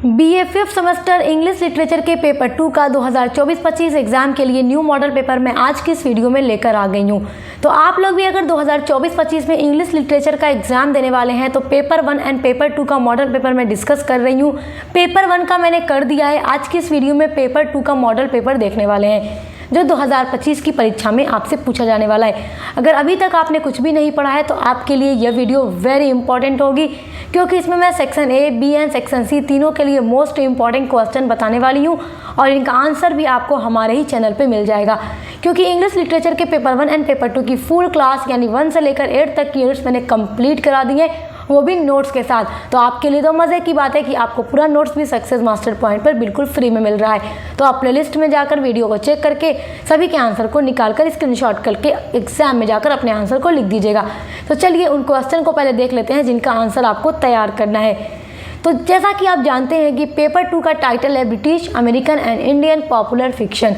BA fifth semester English literature के paper 2 का 2024-25 exam के लिए न्यू मॉडल पेपर मैं आज की इस वीडियो में लेकर आ गई हूँ। तो आप लोग भी अगर 2024-25 में इंग्लिश लिटरेचर का एग्जाम देने वाले हैं तो पेपर 1 एंड पेपर 2 का मॉडल पेपर मैं डिस्कस कर रही हूँ। पेपर 1 का मैंने कर दिया है। आज की इस वीडियो में पेपर 2 का मॉडल पेपर देखने वाले हैं जो 2025 की परीक्षा में आपसे पूछा जाने वाला है। अगर अभी तक आपने कुछ भी नहीं पढ़ा है तो आपके लिए यह वीडियो वेरी इंपॉर्टेंट होगी, क्योंकि इसमें मैं section A, B and section C तीनों के लिए मोस्ट इंपॉर्टेंट क्वेश्चन बताने वाली हूँ और इनका आंसर भी आपको हमारे ही चैनल पे मिल जाएगा। क्योंकि इंग्लिश लिटरेचर के पेपर 1 एंड पेपर 2 की फुल क्लास यानी 1 से लेकर 8 तक की यूनिट्स मैंने कंप्लीट करा दी है, वो भी नोट्स के साथ। तो आपके लिए तो मज़े की बात है कि आपको पूरा नोट्स भी सक्सेस मास्टर पॉइंट पर बिल्कुल फ्री में मिल रहा है। तो आप प्लेलिस्ट में जाकर वीडियो को चेक करके सभी के आंसर को निकालकर स्क्रीनशॉट करके एग्जाम में जाकर अपने आंसर को लिख दीजिएगा। तो चलिए उन क्वेश्चन को पहले देख लेते हैं जिनका आंसर आपको तैयार करना है। तो जैसा कि आप जानते हैं कि पेपर 2 का टाइटल है British, American and Indian popular fiction.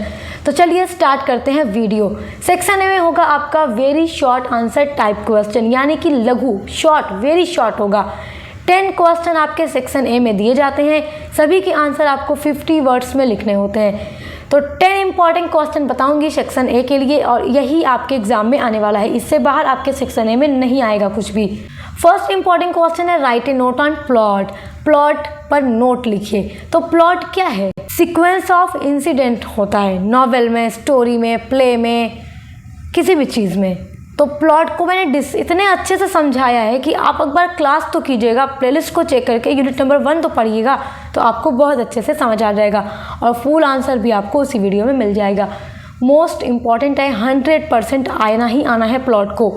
तो चलिए स्टार्ट करते हैं वीडियो। सेक्शन ए में होगा आपका very short answer type question, यानी कि लघु, शॉर्ट, वेरी शॉर्ट होगा। 10 क्वेश्चन आपके सेक्शन ए में दिए जाते हैं, सभी के आंसर आपको 50 वर्ड्स में लिखने होते हैं। तो 10 इंपॉर्टेंट क्वेश्चन बताऊंगी सेक्शन ए के लिए और यही आपके एग्जाम में आने वाला है। इससे बाहर आपके सेक्शन ए में नहीं आएगा कुछ भी। फर्स्ट इंपॉर्टेंट क्वेश्चन है write A note on plot. Plot पर नोट लिखिए। तो प्लॉट क्या है? सीक्वेंस ऑफ इंसिडेंट होता है नॉवेल में, स्टोरी में, प्ले में, किसी भी चीज़ में। तो प्लॉट को मैंने इतने अच्छे से समझाया है कि आप एक बार क्लास तो कीजिएगा, प्लेलिस्ट को चेक करके यूनिट नंबर 1 तो पढ़िएगा, तो आपको बहुत अच्छे से समझ आ जाएगा और फुल आंसर भी आपको उसी वीडियो में मिल जाएगा। मोस्ट इम्पॉर्टेंट है, 100% आना ही आना है प्लॉट को।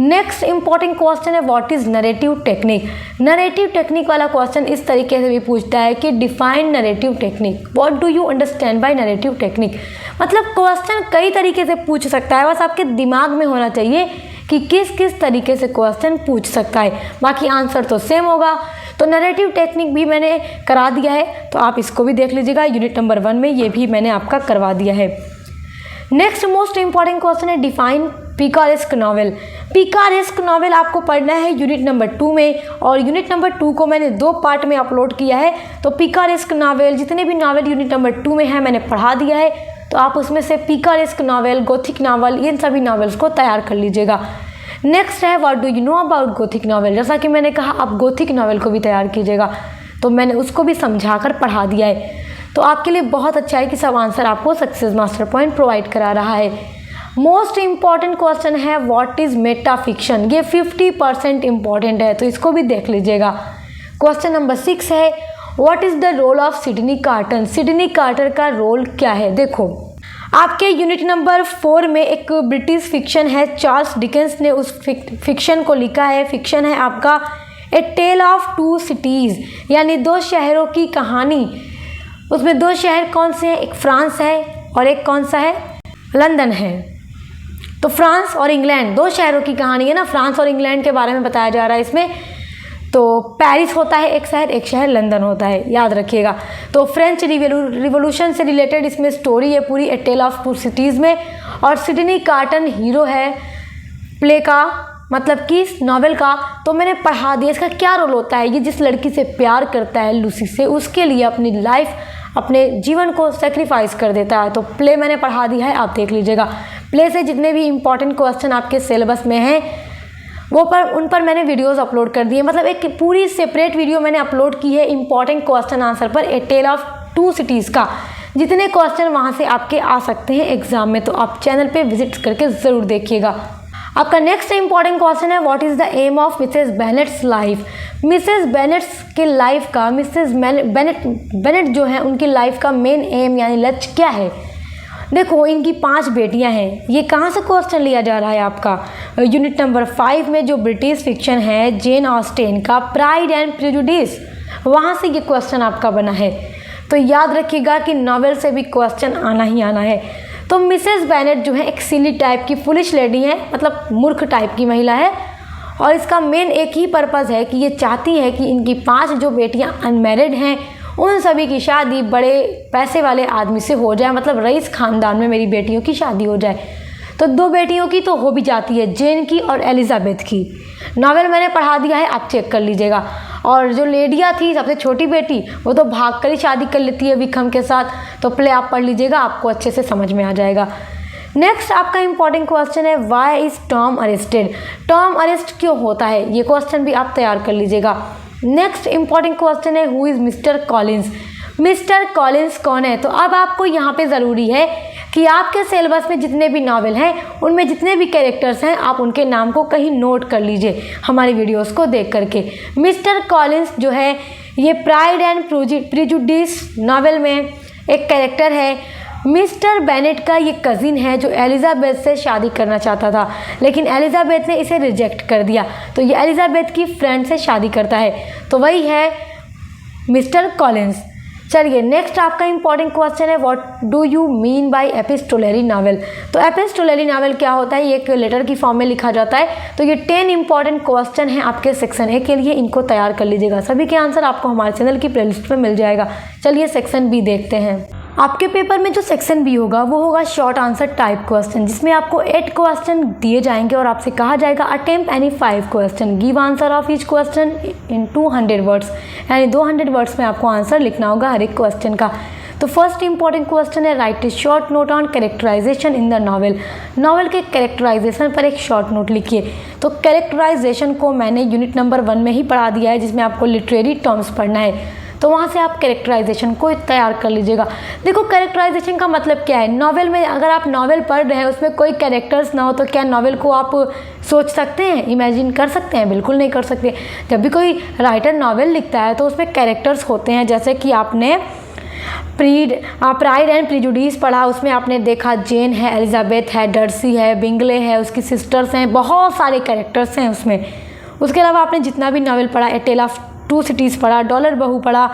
नेक्स्ट इंपॉर्टेंट क्वेश्चन है what is narrative technique. Narrative technique वाला क्वेश्चन इस तरीके से भी पूछता है कि define narrative technique, what do you understand by narrative technique. मतलब क्वेश्चन कई तरीके से पूछ सकता है, बस आपके दिमाग में होना चाहिए कि किस किस तरीके से क्वेश्चन पूछ सकता है, बाकी आंसर तो सेम होगा। तो नरेटिव टेक्निक भी मैंने करा दिया है, तो आप इसको भी देख लीजिएगा। यूनिट नंबर 1 में ये भी मैंने आपका करवा दिया है। नेक्स्ट मोस्ट इंपॉर्टेंट क्वेश्चन है define picaresque novel. Picaresque novel आपको पढ़ना है यूनिट नंबर 2 में, और यूनिट नंबर 2 को मैंने 2 पार्ट में अपलोड किया है। तो पिकारेस्क नॉवेल, जितने भी नॉवेल यूनिट नंबर 2 में है मैंने पढ़ा दिया है, तो आप उसमें से पिकारेस्क नॉवेल, गोथिक नॉवेल, इन सभी नॉवेल्स को तैयार कर लीजिएगा। नेक्स्ट है what do you know about Gothic novel. जैसा कि मैंने कहा आप गोथिक नॉवेल को भी तैयार कीजिएगा, तो मैंने उसको भी समझा कर पढ़ा दिया है। तो आपके लिए बहुत अच्छा है कि सब आंसर आपको सक्सेस मास्टर पॉइंट प्रोवाइड करा रहा है। मोस्ट इंपॉर्टेंट क्वेश्चन है व्हाट इज मेटा फिक्शन। ये 50% इंपॉर्टेंट है, तो इसको भी देख लीजिएगा। क्वेश्चन नंबर 6 है what is the role of Sydney Carter. Sydney Carter का रोल क्या है? देखो आपके यूनिट नंबर 4 में एक ब्रिटिश फिक्शन है, चार्ल्स डिकेंस ने उस फिक्शन को लिखा है। फिक्शन है आपका ए टेल ऑफ 2 सिटीज़, यानी 2 शहरों की कहानी। उसमें 2 शहर कौन से हैं? एक फ्रांस है और एक कौन सा है? लंदन है। तो फ्रांस और इंग्लैंड 2 शहरों की कहानी है ना, फ्रांस और इंग्लैंड के बारे में बताया जा रहा है इसमें। तो पेरिस होता है एक शहर लंदन होता है, याद रखिएगा। तो फ्रेंच रिवोल्यूशन से रिलेटेड इसमें स्टोरी है पूरी, ए टेल ऑफ 2 सिटीज़ में। और सिडनी कार्टर हीरो है प्ले का, मतलब कि इस नॉवेल का। तो मैंने पढ़ा दिया इसका क्या रोल होता है। ये जिस लड़की से प्यार करता है लूसी से, उसके लिए अपनी लाइफ, अपने जीवन को सेक्रीफाइस कर देता है। तो प्ले मैंने पढ़ा दिया है, आप देख लीजिएगा। प्ले से जितने भी इंपॉर्टेंट क्वेश्चन आपके सिलेबस में हैं उन पर मैंने वीडियोस अपलोड कर दिए, मतलब एक पूरी सेपरेट वीडियो मैंने अपलोड की है इंपॉर्टेंट क्वेश्चन आंसर पर, ए टेल ऑफ 2 सिटीज़ का। जितने क्वेश्चन वहाँ से आपके आ सकते हैं एग्जाम में, तो आप चैनल पर विजिट करके ज़रूर देखिएगा। आपका नेक्स्ट इंपॉर्टेंट क्वेश्चन है what is the aim of Mrs Bennet's life. Mrs Bennet's के लाइफ का, मिसेस बेनेट जो है उनकी लाइफ का मेन एम यानी लक्ष्य क्या है? देखो इनकी 5 बेटियां हैं। ये कहाँ से क्वेश्चन लिया जा रहा है आपका? यूनिट नंबर 5 में जो ब्रिटिश फिक्शन है जेन ऑस्टेन का प्राइड एंड प्रेजुडिस, वहाँ से ये क्वेश्चन आपका बना है। तो याद रखिएगा कि नॉवेल से भी क्वेश्चन आना ही आना है। तो मिसेस बेनेट जो है एक सिली टाइप की फुलिश लेडी है, मतलब मूर्ख टाइप की महिला है, और इसका मेन एक ही पर्पज़ है कि ये चाहती है कि इनकी 5 जो बेटियां अनमैरिड हैं उन सभी की शादी बड़े पैसे वाले आदमी से हो जाए, मतलब रईस ख़ानदान में मेरी बेटियों की शादी हो जाए। तो 2 बेटियों की तो हो भी जाती है, जेन की और एलिजाबेथ की। नॉवेल मैंने पढ़ा दिया है, आप चेक कर लीजिएगा। और जो लेडिया थी सबसे छोटी बेटी, वो तो भाग कर ही शादी कर लेती है विक्रम के साथ। तो प्ले आप पढ़ लीजिएगा, आपको अच्छे से समझ में आ जाएगा। नेक्स्ट आपका इंपॉर्टेंट क्वेश्चन है, why is Tom arrested. Tom arrest क्यों होता है, ये क्वेश्चन भी आप तैयार कर लीजिएगा। नेक्स्ट इंपॉर्टेंट क्वेश्चन है, who is mister Collins. Mister Collins कौन है। तो अब आपको यहाँ पे ज़रूरी है कि आपके सिलेबस में जितने भी नावल हैं उनमें जितने भी कैरेक्टर्स हैं आप उनके नाम को कहीं नोट कर लीजिए हमारी वीडियोस को देख करके। मिस्टर कॉलिंस जो है ये प्राइड एंड प्रेजुडिस नावल में एक कैरेक्टर है। मिस्टर बेनेट का ये कज़िन है जो एलिज़ाबेथ से शादी करना चाहता था, लेकिन एलिज़ाबेथ ने इसे रिजेक्ट कर दिया, तो ये एलिज़ाबेथ की फ्रेंड से शादी करता है, तो वही है मिस्टर कॉलिंस। चलिए नेक्स्ट आपका इंपॉर्टेंट क्वेश्चन है, what do you mean by epistolary novel. तो एपिस्टोलरी नावल क्या होता है, ये एक लेटर की फॉर्म में लिखा जाता है। तो ये 10 इंपॉर्टेंट क्वेश्चन हैं आपके सेक्शन ए के लिए, इनको तैयार कर लीजिएगा। सभी के आंसर आपको हमारे चैनल की प्लेलिस्ट में मिल जाएगा। चलिए सेक्शन बी देखते हैं। आपके पेपर में जो सेक्शन बी होगा वो होगा शॉर्ट आंसर टाइप क्वेश्चन, जिसमें आपको 8 क्वेश्चन दिए जाएंगे और आपसे कहा जाएगा attempt any 5 question, give answer of each question in 200 words, यानी 200 वर्ड्स में आपको आंसर लिखना होगा हर एक क्वेश्चन का। तो फर्स्ट इंपॉर्टेंट क्वेश्चन है, write a short note on characterization in the novel. Novel के कैरेक्टराइजेशन पर एक शॉर्ट नोट लिखिए। तो कैरेक्टराइजेशन को मैंने यूनिट नंबर 1 में ही पढ़ा दिया है, जिसमें आपको लिटरेरी टर्म्स पढ़ना है, तो वहाँ से आप कैरेक्टराइजेशन को तैयार कर लीजिएगा। देखो कैरेक्टराइजेशन का मतलब क्या है, नावल में अगर आप नावल पढ़ रहे हैं उसमें कोई कैरेक्टर्स ना हो तो क्या नावल को आप सोच सकते हैं, इमेजिन कर सकते हैं? बिल्कुल नहीं कर सकते। जब भी कोई राइटर नावल लिखता है तो उसमें कैरेक्टर्स होते हैं, जैसे कि आपने प्राइड एंड प्रेजुडिस पढ़ा, उसमें आपने देखा जेन है, एलिज़ाबेथ है, डर्सी है, बिंगले है, उसकी सिस्टर्स हैं, बहुत सारे कैरेक्टर्स हैं उसमें। उसके अलावा आपने जितना भी नावल पढ़ा, ए टेल ऑफ 2 सिटीज़ पढ़ा, डॉलर बहू पढ़ा,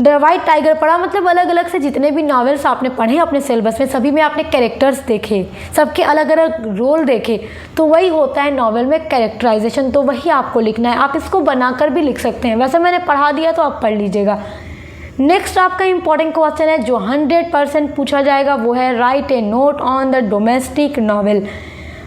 द वाइट टाइगर पढ़ा, मतलब अलग अलग से जितने भी नावल्स आपने पढ़े अपने सिलेबस में सभी में आपने कैरेक्टर्स देखे, सबके अलग अलग रोल देखे, तो वही होता है नावल में कैरेक्टराइजेशन। तो वही आपको लिखना है, आप इसको बनाकर भी लिख सकते हैं, वैसे मैंने पढ़ा दिया तो आप पढ़ लीजिएगा। नेक्स्ट आपका इंपॉर्टेंट क्वेश्चन है जो 100% पूछा जाएगा, वो है write A note on the domestic novel.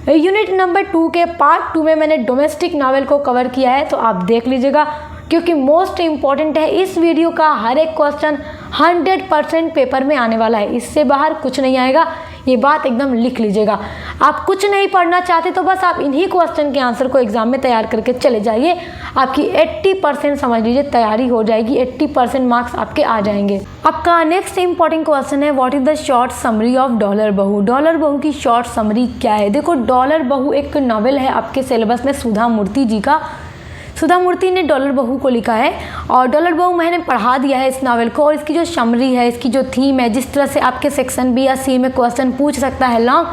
Unit number 2 के पार्ट 2 में मैंने डोमेस्टिक नावल को कवर किया है, तो आप देख लीजिएगा, क्योंकि मोस्ट इम्पॉर्टेंट है। इस वीडियो का हर एक क्वेश्चन 100% पेपर में आने वाला है, इससे बाहर कुछ नहीं आएगा, ये बात एकदम लिख लीजिएगा। आप कुछ नहीं पढ़ना चाहते तो बस आप इन्हीं क्वेश्चन के आंसर को एग्जाम में तैयार करके चले जाइए, आपकी 80% समझ लीजिए तैयारी हो जाएगी, 80% मार्क्स आपके आ जाएंगे। आपका नेक्स्ट इंपॉर्टेंट क्वेश्चन है, what is the short summary of dollar बहू। डॉलर बहू की शॉर्ट समरी क्या है। देखो डॉलर बहू एक नॉवेल है आपके सिलेबस में सुधा मूर्ति जी का, सुधा मूर्ति ने डॉलर बहू को लिखा है, और डॉलर बहू मैंने पढ़ा दिया है इस नावल को, और इसकी जो समरी है, इसकी जो थीम है, जिस तरह से आपके सेक्शन बी या सी में क्वेश्चन पूछ सकता है लॉन्ग,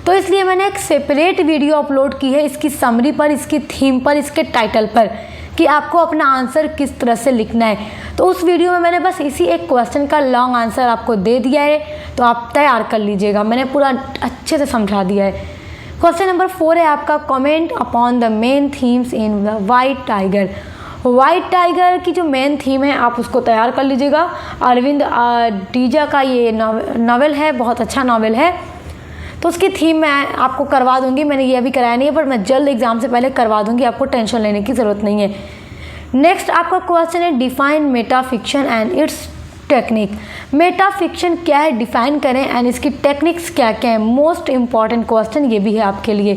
तो इसलिए मैंने एक सेपरेट वीडियो अपलोड की है इसकी समरी पर, इसकी थीम पर, इसके टाइटल पर, कि आपको अपना आंसर किस तरह से लिखना है। तो उस वीडियो में मैंने बस इसी एक क्वेश्चन का लॉन्ग आंसर आपको दे दिया है, तो आप तैयार कर लीजिएगा, मैंने पूरा अच्छे से समझा दिया है। क्वेश्चन नंबर 4 है आपका, comment upon the main themes in the white tiger. White tiger की जो मेन थीम है आप उसको तैयार कर लीजिएगा। अरविंद डीजा का ये नावल है, बहुत अच्छा नावल है, तो उसकी थीम मैं आपको करवा दूंगी, मैंने ये अभी कराया नहीं है, पर मैं जल्द एग्जाम से पहले करवा दूंगी, आपको टेंशन लेने की ज़रूरत नहीं है। नेक्स्ट आपका क्वेश्चन है, define Meta fiction and it's technique. Meta fiction क्या है डिफाइन करें, एंड इसकी टेक्निक्स क्या क्या है। मोस्ट इंपॉर्टेंट क्वेश्चन ये भी है आपके लिए।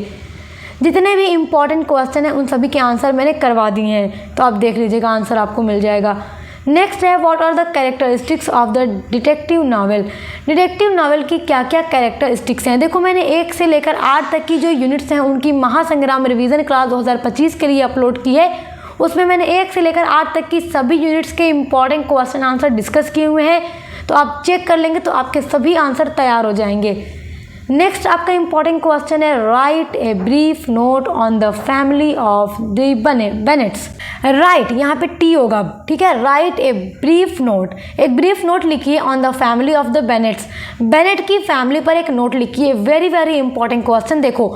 जितने भी इंपॉर्टेंट क्वेश्चन हैं उन सभी के आंसर मैंने करवा दिए हैं, तो आप देख लीजिएगा, आंसर आपको मिल जाएगा। नेक्स्ट है, what are the characteristics of the detective novel. Detective novel की क्या क्या कैरेक्टरिस्टिक्स हैं। देखो मैंने 1 से लेकर 8 तक की जो यूनिट्स हैं उनकी महासंग्राम रिवीजन क्लास 2025 के लिए अपलोड की है, उसमें मैंने 1 से लेकर 8 तक की सभी यूनिट्स के इंपॉर्टेंट क्वेश्चन आंसर डिस्कस किए हुए हैं, तो आप चेक कर लेंगे तो आपके सभी आंसर तैयार हो जाएंगे। नेक्स्ट आपका इंपॉर्टेंट क्वेश्चन है, write a brief note on the family of the Bennets. Write यहाँ पे टी होगा, ठीक है, राइट ए ब्रीफ नोट, एक ब्रीफ नोट लिखिए on the family of the Bennets. Bennet की फैमिली पर एक नोट लिखिए, वेरी वेरी इंपॉर्टेंट क्वेश्चन। देखो,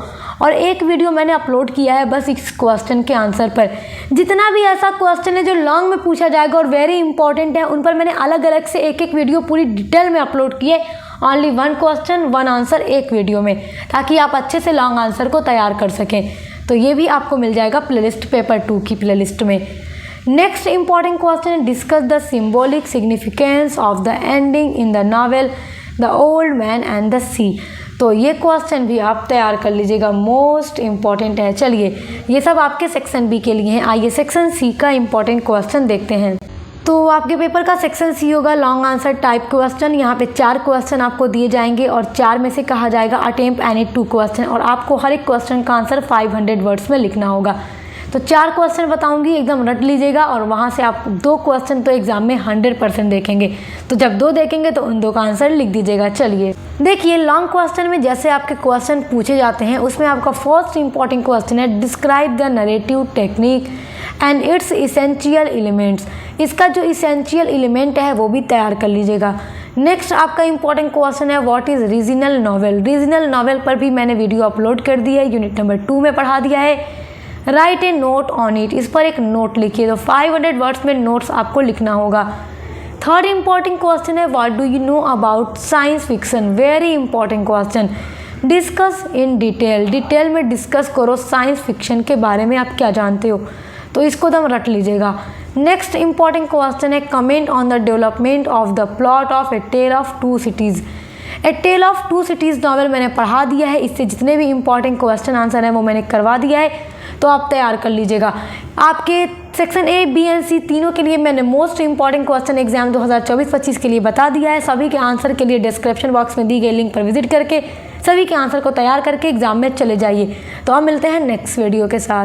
और एक वीडियो मैंने अपलोड किया है बस इस क्वेश्चन के आंसर पर। जितना भी ऐसा क्वेश्चन है जो लॉन्ग में पूछा जाएगा और वेरी इंपॉर्टेंट है, उन पर मैंने अलग अलग से एक एक वीडियो पूरी डिटेल में अपलोड किए, ओनली 1 क्वेश्चन 1 आंसर एक वीडियो में, ताकि आप अच्छे से लॉन्ग आंसर को तैयार कर सकें। तो ये भी आपको मिल जाएगा प्लेलिस्ट पेपर 2 की प्लेलिस्ट में। नेक्स्ट इंपॉर्टेंट क्वेश्चन है, discuss the symbolic significance of the ending in the novel The Old Man and the Sea. तो ये क्वेश्चन भी आप तैयार कर लीजिएगा, मोस्ट इम्पॉर्टेंट है। चलिए, ये सब आपके सेक्शन बी के लिए हैं। आइए सेक्शन सी का इम्पॉर्टेंट क्वेश्चन देखते हैं। तो आपके पेपर का सेक्शन सी होगा लॉन्ग आंसर टाइप क्वेश्चन। यहाँ पे 4 क्वेश्चन आपको दिए जाएंगे और 4 में से कहा जाएगा अटेम्प्ट एनी 2 क्वेश्चन, और आपको हर एक क्वेश्चन का आंसर 500 वर्ड्स में लिखना होगा। तो 4 क्वेश्चन बताऊंगी, एकदम रट लीजिएगा, और वहाँ से आप 2 क्वेश्चन तो एग्जाम में 100% देखेंगे। तो जब 2 देखेंगे तो उन 2 का आंसर लिख दीजिएगा। चलिए देखिए, लॉन्ग क्वेश्चन में जैसे आपके क्वेश्चन पूछे जाते हैं, उसमें आपका फर्स्ट इंपॉर्टेंट क्वेश्चन है, describe the narrative technique and it's essential elements. इसका जो इसेंशियल एलिमेंट है वो भी तैयार कर लीजिएगा। नेक्स्ट आपका इंपॉर्टेंट क्वेश्चन है, what is regional novel. Regional novel पर भी मैंने वीडियो अपलोड कर दी है, यूनिट नंबर 2 में पढ़ा दिया है। Write A note on it, इस पर एक नोट लिखिए। तो 500 वर्ड्स में नोट्स आपको लिखना होगा। थर्ड इंपॉर्टेंट क्वेश्चन है, what do you know about science fiction. Very important question, discuss in detail. Detail में डिस्कस करो साइंस फिक्शन के बारे में, आप क्या जानते हो। तो इसको दम रट लीजिएगा। नेक्स्ट इंपॉर्टेंट क्वेश्चन है, comment on the development of the plot of a tale of 2 cities. A tale of 2 cities novel मैंने पढ़ा दिया है, इससे जितने भी इंपॉर्टेंट क्वेश्चन आंसर हैं वो मैंने करवा दिया है। तो आप तैयार कर लीजिएगा। आपके सेक्शन ए, बी एंड सी तीनों के लिए मैंने मोस्ट इंपॉर्टेंट क्वेश्चन एग्जाम 2024-25 के लिए बता दिया है। सभी के आंसर के लिए डिस्क्रिप्शन बॉक्स में दी गई लिंक पर विजिट करके सभी के आंसर को तैयार करके एग्जाम में चले जाइए। तो हम मिलते हैं नेक्स्ट वीडियो के साथ।